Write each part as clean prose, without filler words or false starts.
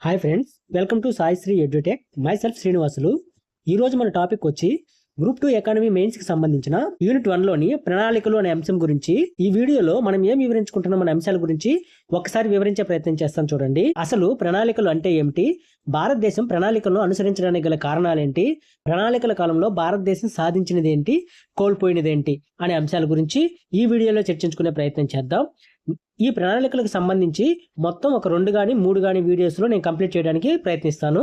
Hi friends, welcome to Sai Sri edutech. Myself Srinivasulu. ఈరోజు మన topic వచ్చి గ్రూప్ 2 ఎకానమీ మెయిన్స్ కి సంబంధించిన యూనిట్ 1 లోని ప్రణాళికలు అనే అంశం గురించి ఈ వీడియోలో మనం ఏం వివరించుకుంటున్నాం అనే అంశాల గురించి ఒకసారి వివరించే ప్రయత్నం చేస్తాం. చూడండి, అసలు ప్రణాళికలు అంటే ఏమిటి, భారతదేశం ప్రణాళికలను అనుసరించడానికి గల కారణాలేంటి, ప్రణాళికల కాలంలో భారతదేశం సాధించినది ఏంటి, కోల్పోయినది ఏంటి అనే అంశాల గురించి ఈ వీడియోలో చర్చించుకునే ప్రయత్నం చేద్దాం. ఈ ప్రణాళికలకు సంబంధించి మొత్తం ఒక 2 కానీ 3 కానీ వీడియోస్లో నేను కంప్లీట్ చేయడానికి ప్రయత్నిస్తాను.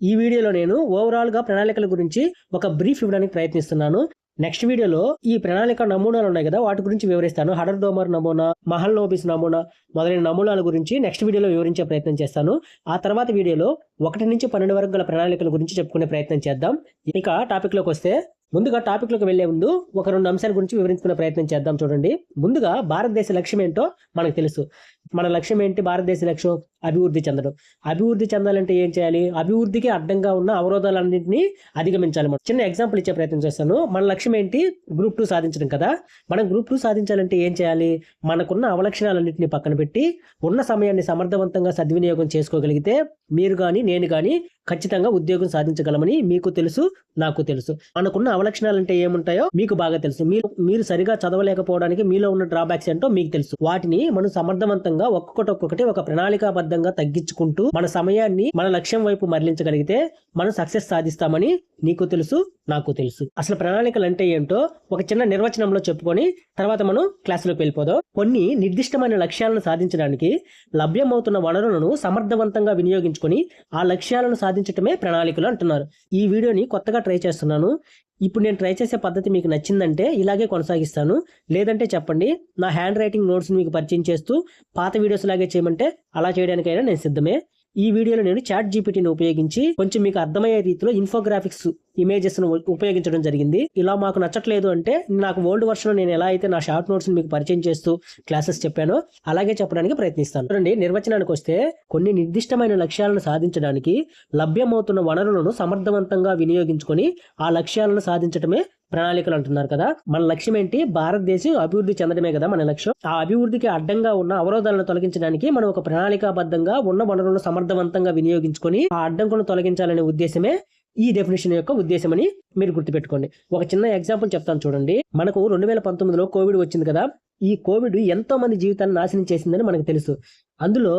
ఈ వీడియోలో నేను ఓవరాల్గా ప్రణాళికల గురించి ఒక బ్రీఫ్ ఇవ్వడానికి ప్రయత్నిస్తున్నాను. నెక్స్ట్ వీడియోలో ఈ ప్రణాళిక నమూనాలు ఉన్నాయి కదా, వాటి గురించి వివరిస్తాను. హడర్ డోమర్ నమూనా, మహల్నోబిస్ నమూనా మొదలైన నమూనాల గురించి నెక్స్ట్ వీడియోలో వివరించే ప్రయత్నం చేస్తాను. ఆ తర్వాత వీడియోలో 1 నుంచి 12 వరకు గల ప్రణాళికల గురించి చెప్పుకునే ప్రయత్నం చేద్దాం. ఇక టాపిక్లోకి వస్తే, ముందుగా టాపిక్లోకి వెళ్లే ముందు ఒక 2 అంశాల గురించి వివరించుకునే ప్రయత్నం చేద్దాం. చూడండి, ముందుగా భారతదేశ లక్ష్యం ఏంటో మనకు తెలుసు. మన లక్ష్యం ఏంటి? భారతదేశ లక్ష్యం అభివృద్ధి చెందడం. అభివృద్ధి చెందాలంటే ఏం చేయాలి? అభివృద్ధికి అడ్డంగా ఉన్న అవరోధాలన్నింటినీ అధిగమించాలి. చిన్న ఎగ్జాంపుల్ ఇచ్చే ప్రయత్నం చేస్తాను. మన లక్ష్యం ఏంటి? గ్రూప్ 2 సాధించడం కదా. మనం గ్రూప్ 2 సాధించాలంటే ఏం చేయాలి? మనకున్న అవలక్షణాలన్నింటినీ పక్కన పెట్టి ఉన్న సమయాన్ని సమర్థవంతంగా సద్వినియోగం చేసుకోగలిగితే మీరు కానీ నేను కానీ ఖచ్చితంగా ఉద్యోగం సాధించగలమని మీకు తెలుసు, నాకు తెలుసు. మనకున్న అవలక్షణాలు అంటే ఏముంటాయో మీకు బాగా తెలుసు. మీరు సరిగా చదవలేకపోవడానికి మీలో ఉన్న డ్రాబ్యాక్స్ ఏంటో మీకు తెలుసు. వాటిని మనం సమర్థవంతంగా ఒక్కొక్కటి ఒక ప్రణాళికాబద్ధంగా తగ్గించుకుంటూ మన సమయాన్ని మన లక్ష్యం వైపు మరలించగలిగితే మనం సక్సెస్ సాధిస్తామని నీకు తెలుసు, నాకు తెలుసు. అసలు ప్రణాళికలు అంటే ఏంటో ఒక చిన్న నిర్వచనంలో చెప్పుకొని తర్వాత మనం క్లాసులోకి వెళ్ళిపోదాం. కొన్ని నిర్దిష్టమైన లక్ష్యాలను సాధించడానికి లభ్యమవుతున్న వనరులను సమర్థవంతంగా వినియోగించుకొని ఆ లక్ష్యాలను సాధించటమే ప్రణాళికలు అంటున్నారు. ఈ వీడియోని కొత్తగా ట్రై చేస్తున్నాను. ఇప్పుడు నేను ట్రై చేసే పద్ధతి మీకు నచ్చిందంటే ఇలాగే కొనసాగిస్తాను, లేదంటే చెప్పండి. నా హ్యాండ్ రైటింగ్ నోట్స్ మీకు పరిచయం చేస్తూ పాత వీడియోస్ లాగే చేయమంటే అలా చేయడానికైనా నేను సిద్ధమే. ఈ వీడియోలో నేను చాట్ జీపీటీని ఉపయోగించి కొంచెం మీకు అర్థమయ్యే రీతిలో ఇన్ఫోగ్రాఫిక్స్ ఇమేజెస్ ను ఉపయోగించడం జరిగింది. ఇలా మాకు నచ్చట్లేదు అంటే నాకు ఓల్డ్ వర్షన్ నేను ఎలా అయితే నా షార్ట్ నోట్స్ మీకు పరిచయం చేస్తూ క్లాసెస్ చెప్పానో అలాగే చెప్పడానికి ప్రయత్నిస్తాను. చూడండి, నిర్వచనానికి వస్తే కొన్ని నిర్దిష్టమైన లక్ష్యాలను సాధించడానికి లభ్యమవుతున్న వనరులను సమర్థవంతంగా వినియోగించుకొని ఆ లక్ష్యాలను సాధించడమే ప్రణాళికలు అంటున్నారు కదా. మన లక్ష్యం ఏంటి? భారతదేశం అభివృద్ధి చెందడమే కదా మన లక్ష్యం. ఆ అభివృద్ధికి అడ్డంగా ఉన్న అవరోధాలను తొలగించడానికి మనం ఒక ప్రణాళికాబద్ధంగా ఉన్న వనరులను సమర్థవంతంగా వినియోగించుకొని ఆ అడ్డంకులను తొలగించాలనే ఉద్దేశమే ఈ డెఫినేషన్ యొక్క ఉద్దేశం అని మీరు గుర్తుపెట్టుకోండి. ఒక చిన్న ఎగ్జాంపుల్ చెప్తాను చూడండి. మనకు 2019లో కోవిడ్ వచ్చింది కదా. ఈ కోవిడ్ ఎంతో మంది జీవితాన్ని నాశనం చేసిందని మనకు తెలుసు. అందులో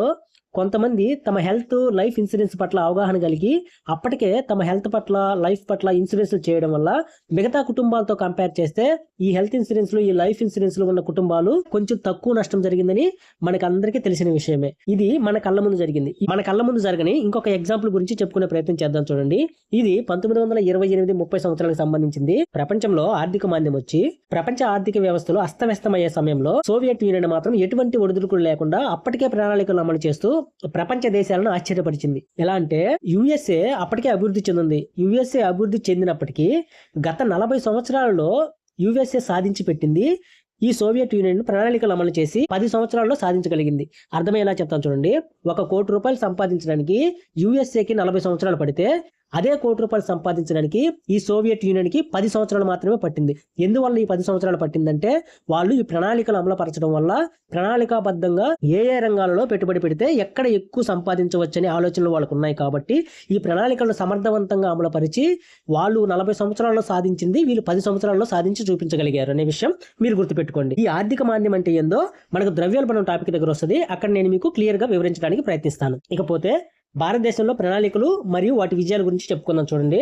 కొంతమంది తమ హెల్త్ లైఫ్ ఇన్సూరెన్స్ పట్ల అవగాహన కలిగి అప్పటికే తమ హెల్త్ పట్ల లైఫ్ పట్ల ఇన్సూరెన్స్ చేయడం వల్ల మిగతా కుటుంబాలతో కంపేర్ చేస్తే ఈ హెల్త్ ఇన్సూరెన్స్ లో ఈ లైఫ్ ఇన్సూరెన్స్ లో ఉన్న కుటుంబాలు కొంచెం తక్కువ నష్టం జరిగిందని మనకు అందరికీ తెలిసిన విషయమే. ఇది మన కళ్ళ ముందు జరిగింది. మన కళ్ళ ముందు జరగని ఇంకొక ఎగ్జాంపుల్ గురించి చెప్పుకునే ప్రయత్నం చేద్దాం. చూడండి, ఇది 1928-30 సంవత్సరాలకు సంబంధించింది. ప్రపంచంలో ఆర్థిక మాంద్యం వచ్చి ప్రపంచ ఆర్థిక వ్యవస్థలో అస్తవ్యస్తమయ్యే సమయంలో సోవియట్ యూనియన్ మాత్రం ఎటువంటి ఒడిదుడుకులు లేకుండా అప్పటికే ప్రణాళికలు అమలు చేస్తూ ప్రపంచ దేశాలను ఆశ్చర్యపరిచింది. ఎలా అంటే యుఎస్ఏ అప్పటికే అభివృద్ధి చెందింది. యుఎస్ఏ అభివృద్ధి చెందినప్పటికీ గత 40 సంవత్సరాలలో యుఎస్ఏ సాధించి పెట్టింది ఈ సోవియట్ యూనియన్ ప్రణాళికలు అమలు చేసి 10 సంవత్సరాల్లో సాధించగలిగింది. అర్థమయ్యేలా చెప్తాను చూడండి. 1 కోటి రూపాయలు సంపాదించడానికి యుఎస్ఏకి 40 సంవత్సరాలు పడితే అదే 1 కోటి రూపాయలు సంపాదించడానికి ఈ సోవియట్ యూనియన్ కి 10 సంవత్సరాలు మాత్రమే పట్టింది. ఎందువల్ల ఈ 10 సంవత్సరాలు పట్టిందంటే వాళ్ళు ఈ ప్రణాళికలు అమలుపరచడం వల్ల ప్రణాళికాబద్ధంగా ఏ రంగాలలో పెట్టుబడి పెడితే ఎక్కడ ఎక్కువ సంపాదించవచ్చనే ఆలోచనలు వాళ్ళకు ఉన్నాయి. కాబట్టి ఈ ప్రణాళికలను సమర్థవంతంగా అమలుపరిచి వాళ్ళు 40 సంవత్సరాల్లో సాధించింది వీళ్ళు 10 సంవత్సరాల్లో సాధించి చూపించగలిగారు అనే విషయం మీరు గుర్తుపెట్టుకోండి. ఈ ఆర్థిక మాంద్యం అంటే ఏందో మనకు ద్రవ్యోల్బణం టాపిక్ దగ్గర వస్తుంది. అక్కడ నేను మీకు క్లియర్ గా వివరించడానికి ప్రయత్నిస్తాను. ఇకపోతే భారతదేశంలో ప్రణాళికలు మరియు వాటి విజయాల గురించి చెప్పుకుందాం. చూడండి,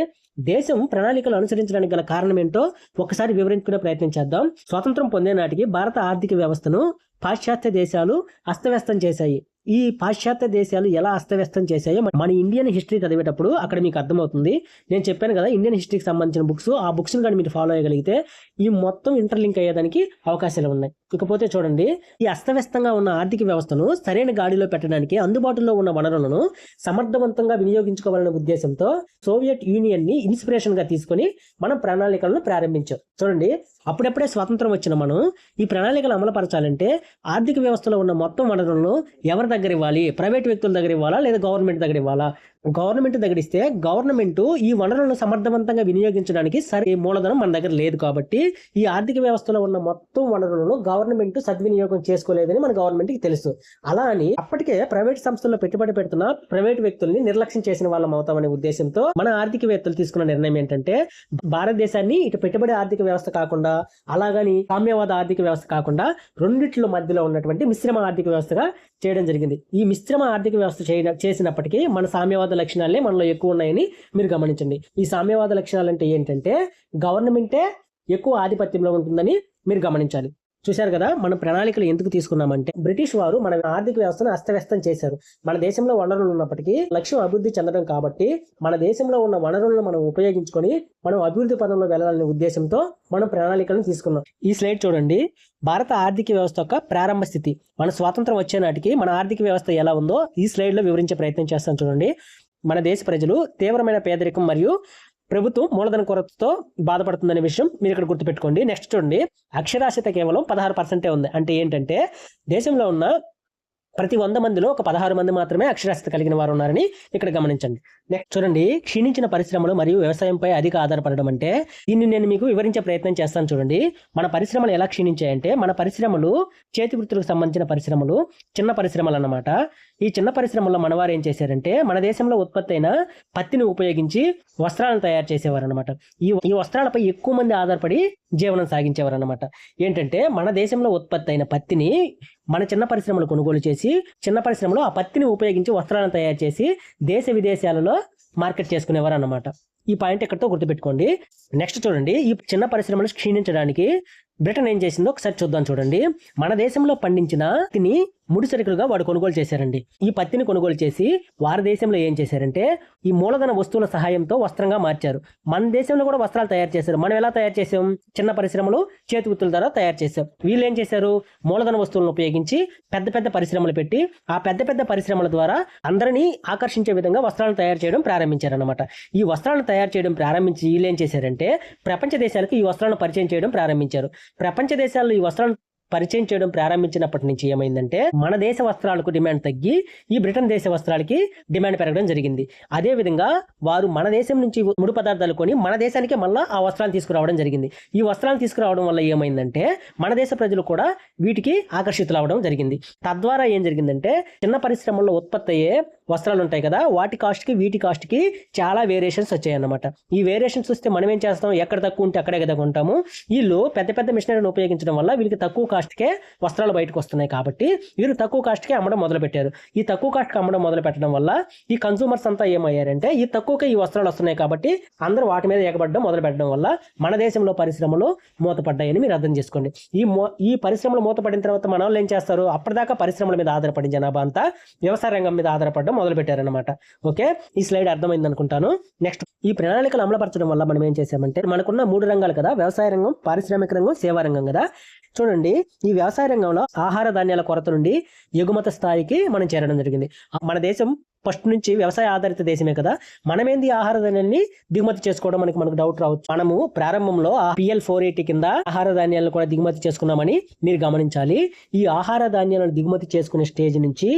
దేశం ప్రణాళికలు అనుసరించడానికి గల కారణం ఏంటో ఒకసారి వివరించుకునే ప్రయత్నం చేద్దాం. స్వాతంత్రం పొందే నాటికి భారత ఆర్థిక వ్యవస్థను పాశ్చాత్య దేశాలు అస్తవ్యస్తం చేశాయి. ఈ పాశ్చాత్య దేశాలు ఎలా అస్తవ్యస్తం చేశాయో మన ఇండియన్ హిస్టరీ చదివేటప్పుడు అక్కడ మీకు అర్థమవుతుంది. నేను చెప్పాను కదా, ఇండియన్ హిస్టరీకి సంబంధించిన బుక్స్, ఆ బుక్స్ కానీ మీరు ఫాలో అయ్యగలిగితే ఈ మొత్తం ఇంటర్లింక్ అయ్యేదానికి అవకాశాలు ఉన్నాయి. ఇకపోతే చూడండి, ఈ అస్తవ్యస్తంగా ఉన్న ఆర్థిక వ్యవస్థను సరైన గాడిలో పెట్టడానికి అందుబాటులో ఉన్న వనరులను సమర్థవంతంగా వినియోగించుకోవాలనే ఉద్దేశంతో సోవియట్ యూనియన్ ని ఇన్స్పిరేషన్ గా తీసుకొని మనం ప్రణాళికలను ప్రారంభించాం. చూడండి, అప్పుడప్పుడే స్వాతంత్రం వచ్చిన మనం ఈ ప్రణాళికలు అమలుపరచాలంటే ఆర్థిక వ్యవస్థలో ఉన్న మొత్తం వనరులను ఎవరి దగ్గర ఇవ్వాలి? ప్రైవేట్ వ్యక్తుల దగ్గర ఇవ్వాలా లేదా గవర్నమెంట్ దగ్గర ఇవ్వాలా? గవర్నమెంట్ దగ్గర ఇస్తే గవర్నమెంట్ ఈ వనరులను సమర్థవంతంగా వినియోగించడానికి సరే మూలధనం మన దగ్గర లేదు. కాబట్టి ఈ ఆర్థిక వ్యవస్థలో ఉన్న మొత్తం వనరులను గవర్నమెంట్ సద్వినియోగం చేసుకోలేదని మన గవర్నమెంట్ కి తెలుసు. అలా అని అప్పటికే ప్రైవేట్ సంస్థల్లో పెట్టుబడి పెడుతున్న ప్రైవేట్ వ్యక్తుల్ని నిర్లక్ష్యం చేసిన వాళ్ళం అవుతామనే ఉద్దేశంతో మన ఆర్థికవేత్తలు తీసుకున్న నిర్ణయం ఏంటంటే భారతదేశాన్ని ఇటు పెట్టుబడి ఆర్థిక వ్యవస్థ కాకుండా అలాగని సామ్యవాద ఆర్థిక వ్యవస్థ కాకుండా రెండిట్లో మధ్యలో ఉన్నటువంటి మిశ్రమ ఆర్థిక వ్యవస్థగా చేయడం జరిగింది. ఈ మిశ్రమ ఆర్థిక వ్యవస్థ చేసినప్పటికీ మన సామ్యవాద లక్షణాలే మనలో ఎక్కువ ఉన్నాయని మీరు గమనించండి. ఈ సామ్యవాద లక్షణాలు అంటే ఏంటంటే గవర్నమెంటే ఎక్కువ ఆధిపత్యంలో ఉంటుందని మీరు గమనించాలి. చూశారు కదా, మన ప్రణాళికలు ఎందుకు తీసుకున్నామంటే బ్రిటిష్ వారు మన ఆర్థిక వ్యవస్థను అస్తవ్యస్తం చేశారు. మన దేశంలో వనరులు ఉన్నప్పటికీ లక్ష్యం అభివృద్ధి చెందడం కాబట్టి మన దేశంలో ఉన్న వనరులను మనం ఉపయోగించుకొని మనం అభివృద్ధి పదంలో వెళ్ళాలనే ఉద్దేశంతో మనం ప్రణాళికలను తీసుకున్నాం. ఈ స్లైడ్ చూడండి, భారత ఆర్థిక వ్యవస్థ యొక్క ప్రారంభ స్థితి. మన స్వాతంత్రం వచ్చే నాటికి మన ఆర్థిక వ్యవస్థ ఎలా ఉందో ఈ స్లైడ్ లో వివరించే ప్రయత్నం చేస్తాను చూడండి. మన దేశ ప్రజలు తీవ్రమైన పేదరికం మరియు ప్రభుత్వం మూలధన కొరతతో బాధపడుతుందనే విషయం మీరు ఇక్కడ గుర్తుపెట్టుకోండి. నెక్స్ట్ చూడండి, అక్షరాస్యత కేవలం 16% ఉంది. అంటే ఏంటంటే దేశంలో ఉన్న ప్రతి 100 మందిలో ఒక 16 మంది మాత్రమే అక్షరాస్యత కలిగిన వారు ఉన్నారని ఇక్కడ గమనించండి. నెక్స్ట్ చూడండి, క్షీణించిన పరిశ్రమలు మరియు వ్యవసాయంపై అధిక ఆధారపడడం. అంటే దీన్ని నేను మీకు వివరించే ప్రయత్నం చేస్తాను చూడండి. మన పరిశ్రమలు ఎలా క్షీణించాయంటే మన పరిశ్రమలు చేతి వృత్తులకు సంబంధించిన పరిశ్రమలు, చిన్న పరిశ్రమలు అన్నమాట. ఈ చిన్న పరిశ్రమల్లో మనవారు ఏం చేశారంటే మన దేశంలో ఉత్పత్తి అయిన పత్తిని ఉపయోగించి వస్త్రాలను తయారు చేసేవారు అనమాట. ఈ వస్త్రాలపై ఎక్కువ మంది ఆధారపడి జీవనం సాగించేవారు అనమాట. ఏంటంటే మన దేశంలో ఉత్పత్తి అయిన పత్తిని మన చిన్న పరిశ్రమలు కొనుగోలు చేసి చిన్న పరిశ్రమలో ఆ పత్తిని ఉపయోగించి వస్త్రాలను తయారు చేసి దేశ విదేశాలలో మార్కెట్ చేసుకునేవారు అన్నమాట. ఈ పాయింట్ ఎక్కడితో గుర్తుపెట్టుకోండి. నెక్స్ట్ చూడండి, ఈ చిన్న పరిశ్రమలు క్షీణించడానికి బ్రిటన్ ఏం చేసిందో ఒకసారి చూద్దాం చూడండి. మన దేశంలో పండించిన పత్తిని ముడి సరుకులుగా వాడు కొనుగోలు చేశారండి. ఈ పత్తిని కొనుగోలు చేసి వారి దేశంలో ఏం చేశారంటే ఈ మూలధన వస్తువుల సహాయంతో వస్త్రంగా మార్చారు. మన దేశంలో కూడా వస్త్రాలు తయారు చేశారు. మనం ఎలా తయారు చేసాం? చిన్న పరిశ్రమలు చేతి వృత్తుల ద్వారా తయారు చేశాం. వీళ్ళు ఏం చేశారు? మూలధన వస్తువులను ఉపయోగించి పెద్ద పెద్ద పరిశ్రమలు పెట్టి ఆ పెద్ద పెద్ద పరిశ్రమల ద్వారా అందరినీ ఆకర్షించే విధంగా వస్త్రాలను తయారు చేయడం ప్రారంభించారన్నమాట. ఈ వస్త్రాలను తయారు చేయడం ప్రారంభించి వీళ్ళు ఏం చేశారంటే ప్రపంచ దేశాలకు ఈ వస్త్రాలను పరిచయం చేయడం ప్రారంభించారు. ప్రపంచ దేశాల్లో ఈ వస్త్రాలను పరిచయం చేయడం ప్రారంభించినప్పటి నుంచి ఏమైందంటే మన దేశ వస్త్రాలకు డిమాండ్ తగ్గి ఈ బ్రిటన్ దేశ వస్త్రాలకి డిమాండ్ పెరగడం జరిగింది. అదే విధంగా వారు మన దేశం నుంచి ముడి పదార్థాలు కొని మన దేశానికి మళ్ళీ ఆ వస్త్రాలు తీసుకురావడం జరిగింది. ఈ వస్త్రాలు తీసుకురావడం వల్ల ఏమైందంటే మన దేశ ప్రజలు కూడా వీటికి ఆకర్షితులు అవడం జరిగింది. తద్వారా ఏం జరిగిందంటే చిన్న పరిశ్రమల్లో ఉత్పత్తి అయ్యే వస్త్రాలు ఉంటాయి కదా, వాటి కాస్ట్కి వీటి కాస్ట్కి చాలా వేరియేషన్స్ వచ్చాయి అన్నమాట. ఈ వేరియేషన్స్ వస్తే మనం ఏం చేస్తాం? ఎక్కడ తక్కువ ఉంటే అక్కడే కదా కొంటాము. వీళ్ళు పెద్ద పెద్ద మిషనరీని ఉపయోగించడం వల్ల వీళ్ళకి తక్కువ కాస్ట్కే వస్త్రాలు బయటకు వస్తున్నాయి కాబట్టి వీరు తక్కువ కాస్ట్కే అమ్మడం మొదలు పెట్టారు. ఈ తక్కువ కాస్ట్కి అమ్మడం మొదలు పెట్టడం వల్ల ఈ కన్సూమర్స్ అంతా ఏమయ్యారంటే ఈ తక్కువకే ఈ వస్త్రాలు వస్తున్నాయి కాబట్టి అందరూ వాటి మీద ఎగబడడం మొదలు పెట్టడం వల్ల మన దేశంలో పరిశ్రమలు మూతపడ్డాయని మీరు అర్థం చేసుకోండి. ఈ పరిశ్రమలు మూతపడిన తర్వాత మన వాళ్ళు ఏం చేస్తారు? అప్పటిదాకా పరిశ్రమల మీద ఆధారపడిన జనాభా అంతా వ్యవసాయ రంగం మీద ఆధారపడడం మొదలు పెట్టారనమాట. ఓకే, ఈ స్లైడ్ అర్థమైంది అనుకుంటాను. నెక్స్ట్, ఈ ప్రణాళికలు అమలుపరచడం వల్ల మనం ఏం చేసామంటే మనకున్న 3 రంగాలు కదా, వ్యవసాయ రంగం, పారిశ్రామిక రంగం, సేవా రంగం కదా. చూడండి, ఈ వ్యవసాయ రంగంలో ఆహార ధాన్యాల కొరత నుండి ఎగుమతి స్థాయికి మనం చేరడం జరిగింది. మన దేశం ఫస్ట్ నుంచి వ్యవసాయ ఆధారిత దేశమే కదా, మనమేంది ఆహార ధాన్యాన్ని దిగుమతి చేసుకోవడం మనకు డౌట్ రావచ్చు. మనము ప్రారంభంలో PL 480 కింద ఆహార ధాన్యాలను కూడా దిగుమతి చేసుకున్నామని మీరు గమనించాలి. ఈ ఆహార ధాన్యాలను దిగుమతి చేసుకునే స్టేజ్ నుంచి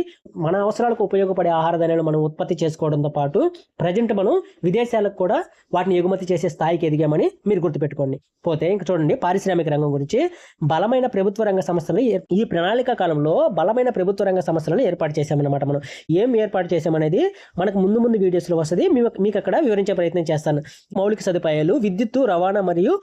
మన అవసరాలకు ఉపయోగపడే ఆహార ధాన్యాలను మనం ఉత్పత్తి చేసుకోవడంతో పాటు ప్రజెంట్ మనం విదేశాలకు కూడా వాటిని ఎగుమతి చేసే స్థాయికి ఎదిగామని మీరు గుర్తుపెట్టుకోండి. పోతే ఇంక చూడండి, పారిశ్రామిక రంగం గురించి బలమైన ప్రభుత్వ రంగ సంస్థలు ఈ ప్రణాళిక కాలంలో బలమైన ప్రభుత్వ రంగ సంస్థలను ఏర్పాటు చేశామన్నమాట. మనం ఏం ఏర్పాటు చేశామనేది మనకు ముందు వీడియోస్లో వస్తుంది. మీకు అక్కడ వివరించే ప్రయత్నం చేస్తాను. మౌలిక సదుపాయాలు, విద్యుత్తు రవాణా మరియు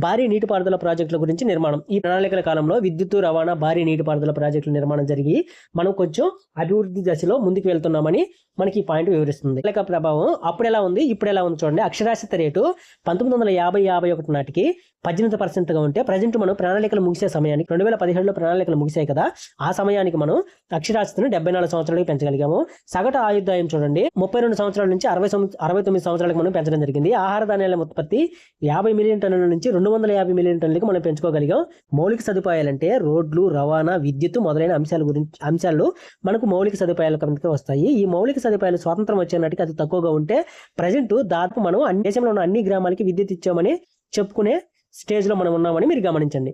భారీ నీటిపారుదల ప్రాజెక్టుల గురించి నిర్మాణం. ఈ ప్రణాళికల కాలంలో విద్యుత్తు రవాణా, భారీ నీటిపారుదల ప్రాజెక్టుల నిర్మాణం జరిగి మనం కొంచెం అభివృద్ధి దశలో ముందుకు వెళ్తున్నామని మనకి ఈ పాయింట్ వివరిస్తుంది. ప్రణాళిక ప్రభావం అప్పుడు ఎలా ఉంది, ఇప్పుడు ఎలా ఉంది చూడండి. అక్షరాస్యత రేటు 1950-51 నాటికి 18%గా ఉంటే ప్రజెంట్ మనం ప్రణాళికలు ముగిసే సమయానికి 2017లో ప్రణాళికలు ముగిసాయి కదా, ఆ సమయానికి మనం అక్షరాస్యతను 74 సంవత్సరాలకు పెంచగలిగాము. సగటు ఆయుర్దాయం చూడండి 32 సంవత్సరాల నుంచి 69 సంవత్సరాలకు మనం పెంచడం జరిగింది. ఆహార ధాన్యాల ఉత్పత్తి 50 మిలియన్ టన్నుల నుంచి 250 మిలియన్ టన్నులకు మనం పెంచుకోగలిగాం. మౌలిక సదుపాయాలంటే రోడ్లు, రవాణా, విద్యుత్ మొదలైన అంశాలు మనకు మౌలిక సదుపాయాల కిందకి వస్తాయి. ఈ మౌలిక సదుపాయాలు స్వాతంత్రం వచ్చే నాటికి అది తక్కువగా ఉంటే ప్రజెంట్ దాదాపు మనం దేశంలో ఉన్న అన్ని గ్రామాలకి విద్యుత్ ఇచ్చామని చెప్పుకునే స్టేజ్ లో మనం ఉన్నామని మీరు గమనించండి.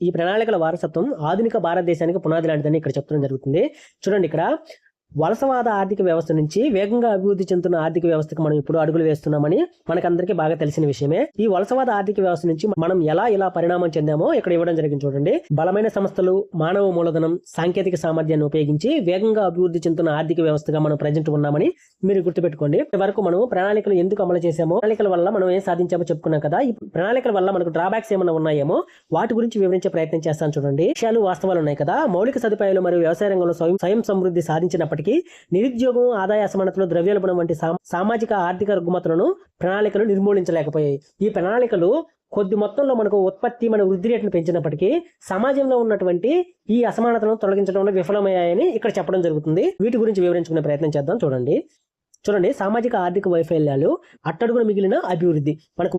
ఈ ప్రణాళికల వారసత్వం ఆధునిక భారతదేశానికి పునాది లాంటిదని ఇక్కడ చెప్పడం జరుగుతుంది. చూడండి, ఇక్కడ వలసవాద ఆర్థిక వ్యవస్థ నుంచి వేగంగా అభివృద్ధి చెందుతున్న ఆర్థిక వ్యవస్థకు మనం ఇప్పుడు అడుగులు వేస్తున్నామని మనకందరికీ బాగా తెలిసిన విషయమే. ఈ వలసవాద ఆర్థిక వ్యవస్థ నుంచి మనం ఇలా పరిణామం చెందామో ఇక్కడ ఇవ్వడం జరిగింది చూడండి. బలమైన సంస్థలు, మానవ మూలధనం, సాంకేతిక సామర్థ్యాన్ని ఉపయోగించి వేగంగా అభివృద్ధి చెందుతున్న ఆర్థిక వ్యవస్థగా మనం ప్రజెంట్ ఉన్నామని మీరు గుర్తుపెట్టుకోండి. వరకు మనం ప్రణాళికలు ఎందుకు అమలు చేసామో, ప్రణాళికల వల్ల మనం ఏం సాధించామో చెప్పుకున్నాం కదా. ఈ ప్రణాళికల వల్ల మనకు డ్రాబ్యాక్స్ ఏమైనా ఉన్నాయేమో వాటి గురించి వివరించే ప్రయత్నం చేస్తాను చూడండి. విషయాలు వాస్తవాలు ఉన్నాయి కదా. మౌలిక సదుపాయాలు మరియు వ్యవసాయ రంగంలో స్వయం సమృద్ధి సాధించినప్పటికీ నిరుద్యోగం, ఆదాయ అసమానతలు, ద్రవ్యోల్బణం వంటి సామాజిక ఆర్థిక రుగ్మతలను ప్రణాళికలు నిర్మూలించలేకపోయాయి. ఈ ప్రణాళికలు కొద్ది మొత్తంలో మనకు ఉత్పత్తి, మన వృద్ధి రేటును పెంచినప్పటికీ సమాజంలో ఉన్నటువంటి ఈ అసమానతలను తొలగించడంలో విఫలమయ్యాయని ఇక్కడ చెప్పడం జరుగుతుంది. వీటి గురించి వివరించుకునే ప్రయత్నం చేద్దాం చూడండి. సామాజిక ఆర్థిక వైఫల్యాలు, అట్టడుగున మిగిలిన అభివృద్ధి. మనకు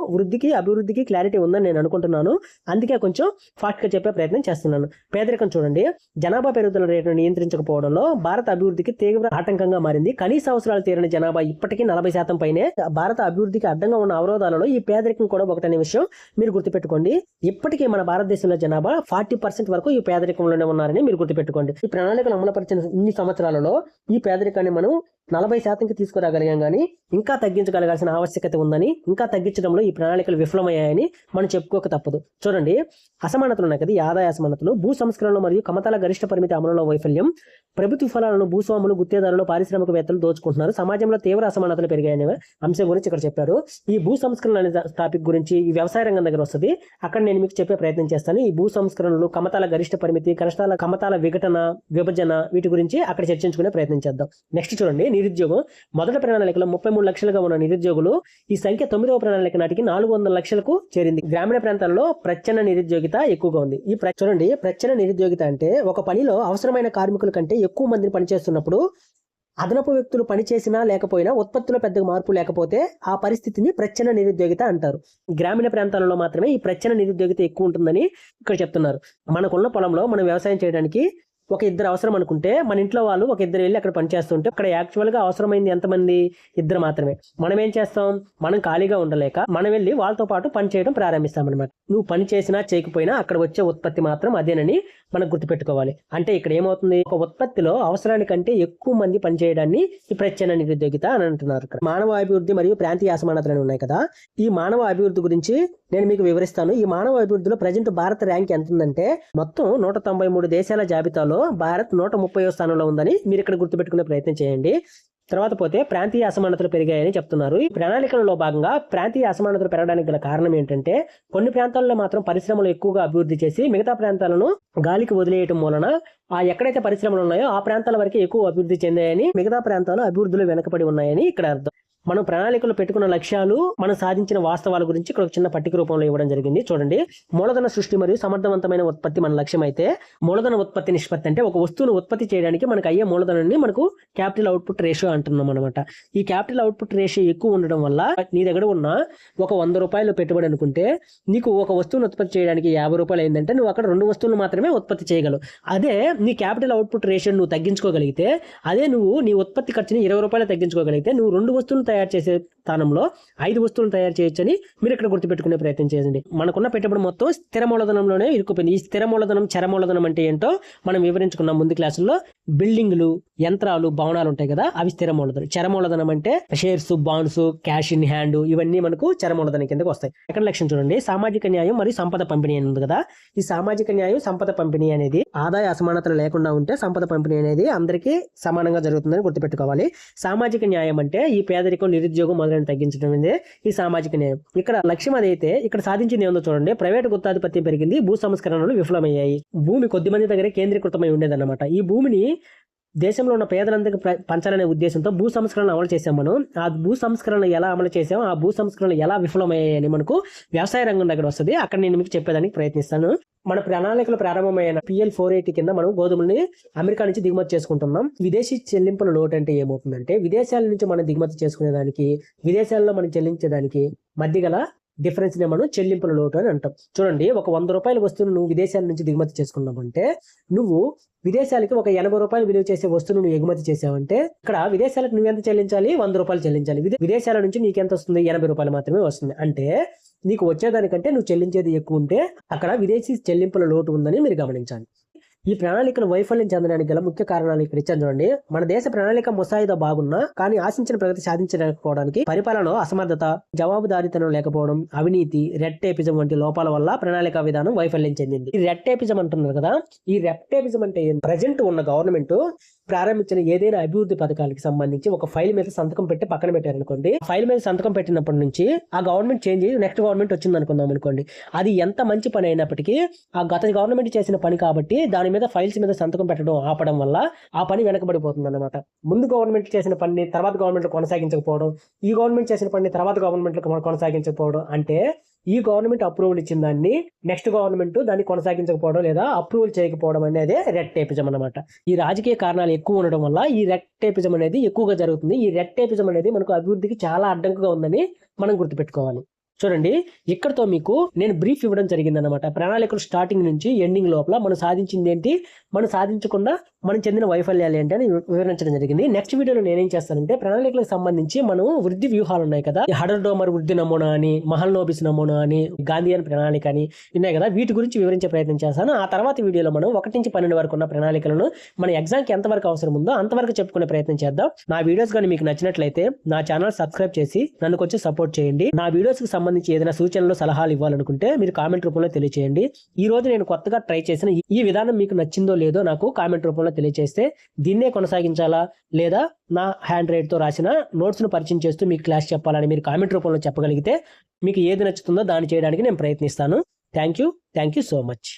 అభివృద్ధికి క్లారిటీ ఉందని నేను అనుకుంటున్నాను. అందుకే కొంచెం ఫాస్ట్ గా చెప్పే ప్రయత్నం చేస్తున్నాను. పేదరికం చూడండి. జనాభా పెరుగుదల రేటును నియంత్రించకపోవడంలో భారత అభివృద్ధికి తీవ్ర ఆటంకంగా మారింది. కనీస అవసరాలు తీరని జనాభా ఇప్పటికీ 40% పైనే. భారత అభివృద్ధికి అడ్డంగా ఉన్న అవరోధాలలో ఈ పేదరికం కూడా ఒకటనే విషయం మీరు గుర్తుపెట్టుకోండి. ఇప్పటికీ మన భారతదేశంలో జనాభా 40% వరకు ఈ పేదరికంలోనే ఉన్నారని మీరు గుర్తుపెట్టుకోండి. ఈ ప్రణాళికలు అమలుపరిచిన ఇన్ని సంవత్సరాలలో ఈ పేదరికాన్ని మనం 40%కి తీసుకురాగలిగాం, కానీ ఇంకా తగ్గించగలగాల్సిన ఆవశ్యకత ఉందని, ఇంకా తగ్గించడంలో ఈ ప్రణాళికలు విఫలమయ్యాయని మనం చెప్పుకోక తప్పదు. చూడండి, అసమానతలు ఉన్నాయి కదా. ఈ ఆదాయ అసమానతలు, భూ సంస్కరణలు మరియు కమతాల గరిష్ట పరిమితి అమలులో వైఫల్యం, ప్రభుత్వ ఫలాలను భూస్వాములు, గుత్తేదారులు, పారిశ్రామికవేత్తలు దోచుకుంటున్నారు, సమాజంలో తీవ్ర అసమానతలు పెరిగాయనే అంశం గురించి ఇక్కడ చెప్పారు. ఈ భూ సంస్కరణ అనే టాపిక్ గురించి ఈ వ్యవసాయ రంగం దగ్గర వస్తుంది. అక్కడ నేను మీకు చెప్పే ప్రయత్నం చేస్తాను. ఈ భూ సంస్కరణలు, కమతాల గరిష్ట పరిమితి, కమతాల విభజన వీటి గురించి అక్కడ చర్చించుకునే ప్రయత్నం చేద్దాం. నెక్స్ట్ చూడండి, నిరుద్యోగం. మొదటి ప్రణాళికలో 33 లక్షలుగా ఉన్న నిరుద్యోగులు ఈ సంఖ్య 9వ ప్రణాళిక నాటికి 400 లక్షలకు చేరింది. గ్రామీణ ప్రాంతాల్లో ప్రచ్ఛన్న నిరుద్యోగిత ఎక్కువగా ఉంది. చూడండి, ప్రచ్ఛన్న నిరుద్యోగిత అంటే ఒక పనిలో అవసరమైన కార్మికుల కంటే ఎక్కువ మందిని పనిచేస్తున్నప్పుడు అదనపు వ్యక్తులు పనిచేసినా లేకపోయినా ఉత్పత్తిలో పెద్ద మార్పు లేకపోతే ఆ పరిస్థితిని ప్రచ్ఛన్న నిరుద్యోగిత అంటారు. గ్రామీణ ప్రాంతాలలో మాత్రమే ఈ ప్రచ్ఛన్న నిరుద్యోగిత ఎక్కువ ఉంటుందని ఇక్కడ చెప్తున్నారు. మనకున్న పొలంలో మనం వ్యవసాయం చేయడానికి ఒక ఇద్దరు అవసరం అనుకుంటే, మన ఇంట్లో వాళ్ళు ఒక ఇద్దరు వెళ్ళి అక్కడ పనిచేస్తుంటే అక్కడ యాక్చువల్గా అవసరమైంది ఎంతమంది? ఇద్దరు మాత్రమే. మనం ఏం చేస్తాం? మనం ఖాళీగా ఉండలేక మనం వెళ్ళి వాళ్ళతో పాటు పని చేయడం ప్రారంభిస్తాం అనమాట. నువ్వు పని చేసినా చేయకపోయినా అక్కడ వచ్చే ఉత్పత్తి మాత్రం అదేనని మనం గుర్తుపెట్టుకోవాలి. అంటే ఇక్కడ ఏమవుతుంది? ఒక ఉత్పత్తిలో అవసరానికంటే ఎక్కువ మంది పనిచేయడాన్ని ఈ ప్రచ్ఛన్న నిరుద్యోగిత అని అంటున్నారు. ఇక్కడ మానవ అభివృద్ధి మరియు ప్రాంతీయ అసమానతలు ఉన్నాయి కదా. ఈ మానవ అభివృద్ధి గురించి నేను మీకు వివరిస్తాను. ఈ మానవ అభివృద్ధిలో ప్రజెంట్ భారత్ ర్యాంక్ ఎంత ఉందంటే, మొత్తం 193 దేశాల జాబితాలో భారత్ 130వ స్థానంలో ఉందని మీరు ఇక్కడ గుర్తుపెట్టుకునే ప్రయత్నం చేయండి. తర్వాత పోతే ప్రాంతీయ అసమానతలు పెరిగాయని చెప్తున్నారు. ఈ ప్రణాళికలలో భాగంగా ప్రాంతీయ అసమానతలు పెరగడానికి గల కారణం ఏంటంటే, కొన్ని ప్రాంతాల్లో మాత్రం పరిశ్రమలు ఎక్కువగా అభివృద్ధి చేసి మిగతా ప్రాంతాలను గాలికి వదిలేయటం వలన ఎక్కడైతే పరిశ్రమలు ఉన్నాయో ఆ ప్రాంతాల వరకు ఎక్కువ అభివృద్ధి చెందాయని, మిగతా ప్రాంతాలు అభివృద్ధిలో వెనకబడి ఉన్నాయని ఇక్కడ అర్థం. మనం ప్రణాళికలు పెట్టుకున్న లక్ష్యాలు, మనం సాధించిన వాస్తవాల గురించి ఇక్కడ ఒక చిన్న పట్టిక రూపంలో ఇవ్వడం జరిగింది. చూడండి, మూలధన సృష్టి మరియు సమర్థవంతమైన ఉత్పత్తి మన లక్ష్యం అయితే, మూలధన ఉత్పత్తి నిష్పత్తి అంటే ఒక వస్తువును ఉత్పత్తి చేయడానికి మనకు అయ్యే మూలధనాన్ని మనకు క్యాపిటల్ అవుట్పుట్ రేషియో అంటున్నాం అనమాట. ఈ క్యాపిటల్ అవుట్పుట్ రేషియో ఎక్కువ ఉండడం వల్ల నీ దగ్గర ఉన్న ఒక 100 రూపాయలు పెట్టుబడి అనుకుంటే, నీకు ఒక వస్తువును ఉత్పత్తి చేయడానికి 50 రూపాయలు అయిందంటే నువ్వు అక్కడ 2 వస్తువులు మాత్రమే ఉత్పత్తి చేయగలవు. అదే నీ క్యాపిటల్ అవుట్పుట్ రేషియో నువ్వు తగ్గించుకోగలిగితే, అదే నువ్వు నీ ఉత్పత్తి ఖర్చుని 20 రూపాయలు తగ్గించుకోగలిగితే, నువ్వు 2 వస్తువులు తయారు చేసే స్థానంలో 5 వస్తువులు తయారు చేయొచ్చని మీరు ఇక్కడ గుర్తుపెట్టుకునే ప్రయత్నం చేయండి. మనకున్న పెట్టుబడి మొత్తం స్థిర మూలధనంలోనే ఇరుక్కుపోయింది. ఈ స్థిర మూలధనం, చర మూలధనం అంటే ఏంటో మనం వివరించుకున్నాం ముందు క్లాసుల్లో. బిల్డింగ్లు, యంత్రాలు, భవనాలు ఉంటాయి కదా, అవి స్థిర మూలధనం. చర మూలధనం అంటే shares, bonds, cash in hand, ఇవన్నీ మనకు చర మూలధనం కిందకు వస్తాయి. సెకండ్ లక్ష్యం చూడండి, సామాజిక న్యాయం మరియు సంపద పంపిణీ అని ఉంది కదా. ఈ సామాజిక న్యాయం, సంపద పంపిణీ అనేది ఆదాయ అసమానతలు లేకుండా ఉంటే సంపద పంపిణీ అనేది అందరికీ సమానంగా జరుగుతుందని గుర్తుపెట్టుకోవాలి. సామాజిక న్యాయం అంటే ఈ పేదరికం, నిరుద్యోగం మొదలైన తగ్గించడం ఈ సామాజిక న్యాయం. ఇక్కడ లక్ష్యం అదైతే ఇక్కడ సాధించింది ఏముందో చూడండి. ప్రైవేటు గుత్తాధిపత్యం పెరిగింది, భూ సంస్కరణలు విఫలమయ్యాయి. భూమి కొద్ది మంది దగ్గరే కేంద్రీకృతమై ఉండేదన్నమాట. ఈ భూమిని దేశంలో ఉన్న పేదలందరికీ పంచాలనే ఉద్దేశంతో భూ సంస్కరణ అమలు చేసాం మనం. ఆ భూ సంస్కరణ ఎలా అమలు చేసాం, ఆ భూ సంస్కరణ ఎలా విఫలమయ్యాయని మనకు వ్యవసాయ రంగం దగ్గర వస్తుంది. అక్కడ నేను మీకు చెప్పేదానికి ప్రయత్నిస్తాను. మన ప్రణాళికలు ప్రారంభమైన PL 480 కింద మనం గోధుమల్ని అమెరికా నుంచి దిగుమతి చేసుకుంటున్నాం. విదేశీ చెల్లింపుల లోటు అంటే ఏమవుతుందంటే, విదేశాల నుంచి మనం దిగుమతి చేసుకునేదానికి, విదేశాల్లో మనం చెల్లించేదానికి మధ్య గల డిఫరెన్స్ నే మనం చెల్లింపుల లోటు అని అంటాం. చూడండి, ఒక 100 రూపాయల వస్తువును నువ్వు విదేశాల నుంచి దిగుమతి చేసుకున్నామంటే, నువ్వు విదేశాలకి ఒక 80 రూపాయలు విలువ చేసే వస్తువును నువ్వు ఎగుమతి చేసావంటే, ఇక్కడ విదేశాలకు నువ్వెంత చెల్లించాలి? 100 రూపాయలు చెల్లించాలి. విదేశాల నుంచి నీకెంత వస్తుంది? 80 రూపాయలు మాత్రమే వస్తుంది. అంటే నీకు వచ్చేదానికంటే నువ్వు చెల్లించేది ఎక్కువ ఉంటే అక్కడ విదేశీ చెల్లింపుల లోటు ఉందని మీరు గమనించాలి. ఈ ప్రణాళికను వైఫల్యం చెందడానికి గల ముఖ్య కారణాలు ఇక్కడ ఇచ్చాను చూడండి. మన దేశ ప్రణాళిక ముసాయిదా బాగున్నా కానీ ఆశించిన ప్రగతి సాధించలేకపోవడానికి పరిపాలనలో అసమర్థత, జవాబుదారీతనం లేకపోవడం, అవినీతి, రెడ్ టేపిజం వంటి లోపాల వల్ల ప్రణాళిక విధానం వైఫల్యం చెందింది. ఈ రెడ్ టేపిజం అంటున్నారు కదా, ఈ రెడ్ టేపిజం అంటే ప్రజెంట్ ఉన్న గవర్నమెంట్ ప్రారంభించిన ఏదైనా అభివృద్ధి పథకాలకు సంబంధించి ఒక ఫైల్ మీద సంతకం పెట్టి పక్కన పెట్టారనుకోండి. ఫైల్ మీద సంతకం పెట్టినప్పటి నుంచి ఆ గవర్నమెంట్ చేంజ్ అయ్యి నెక్స్ట్ గవర్నమెంట్ వచ్చింది అనుకుందాం అనుకోండి. అది ఎంత మంచి పని అయినప్పటికీ ఆ గత గవర్నమెంట్ చేసిన పని కాబట్టి దాని మీద ఫైల్స్ మీద సంతకం పెట్టడం ఆపడం వల్ల ఆ పని వెనకబడిపోతుంది అన్నమాట. ముందు గవర్నమెంట్ చేసిన పని తర్వాత గవర్నమెంట్ కొనసాగించకపోవడం, ఈ గవర్నమెంట్ చేసిన పని తర్వాత గవర్నమెంట్ కొనసాగించకపోవడం, అంటే ఈ గవర్నమెంట్ అప్రూవల్ ఇచ్చిన దాన్ని నెక్స్ట్ గవర్నమెంట్ దాన్ని కొనసాగించకపోవడం లేదా అప్రూవల్ చేయకపోవడం అనేది రెడ్ టేపిజం అన్నమాట. ఈ రాజకీయ కారణాలు ఎక్కువ ఉండడం వల్ల ఈ రెడ్ టేపిజం అనేది ఎక్కువగా జరుగుతుంది. ఈ రెడ్ టేపిజం అనేది మనకు అభివృద్ధికి చాలా అడ్డంకుగా ఉందని మనం గుర్తుపెట్టుకోవాలి. చూడండి, ఇక్కడతో మీకు నేను బ్రీఫ్ ఇవ్వడం జరిగింది అనమాట. ప్రణాళికలు స్టార్టింగ్ నుంచి ఎండింగ్ లోపల మనం సాధించింది ఏంటి, మనం సాధించకుండా మనం చెందిన వైఫల్యాలు ఏంటి అని వివరించడం జరిగింది. నెక్స్ట్ వీడియోలో నేనేం చేస్తానంటే ప్రణాళికలకు సంబంధించి మనం వృద్ధి వ్యూహాలు ఉన్నాయి కదా, హడర్ డోమర్ వృద్ధి నమూనా అని, మహల్నోబిస్ నమూనా అని, గాంధీయన్ ప్రణాళిక అని ఉన్నాయి కదా, వీటి గురించి వివరించే ప్రయత్నం చేస్తాను. ఆ తర్వాత వీడియోలో మనం 1 నుంచి 12 వరకు ఉన్న ప్రణాళికలను మన ఎగ్జామ్కి ఎంతవరకు అవసరం ఉందో అంతవరకు చెప్పుకునే ప్రయత్నం చేద్దాం. నా వీడియోస్ కానీ మీకు నచ్చినట్లయితే నా ఛానల్ సబ్స్క్రైబ్ చేసి నన్ను కొంచెం సపోర్ట్ చేయండి. నా వీడియోస్ కి సంబంధించి ఏదైనా సూచనలు సలహాలు ఇవ్వాలనుకుంటే మీరు కామెంట్ రూపంలో తెలియజేయండి. ఈ రోజు నేను కొత్తగా ట్రై చేసిన ఈ విధానం మీకు నచ్చిందో లేదో నాకు కామెంట్ రూపంలో తెలియజేస్తే దీన్నే కొనసాగించాలా లేదా నా హ్యాండ్ రైట్ తో రాసిన నోట్స్ ను పరిచయం చేస్తూ మీకు క్లాస్ చెప్పాలని మీరు కామెంట్ రూపంలో చెప్పగలిగితే మీకు ఏది నచ్చుతుందో దాన్ని చేయడానికి నేను ప్రయత్నిస్తాను. Thank you so much.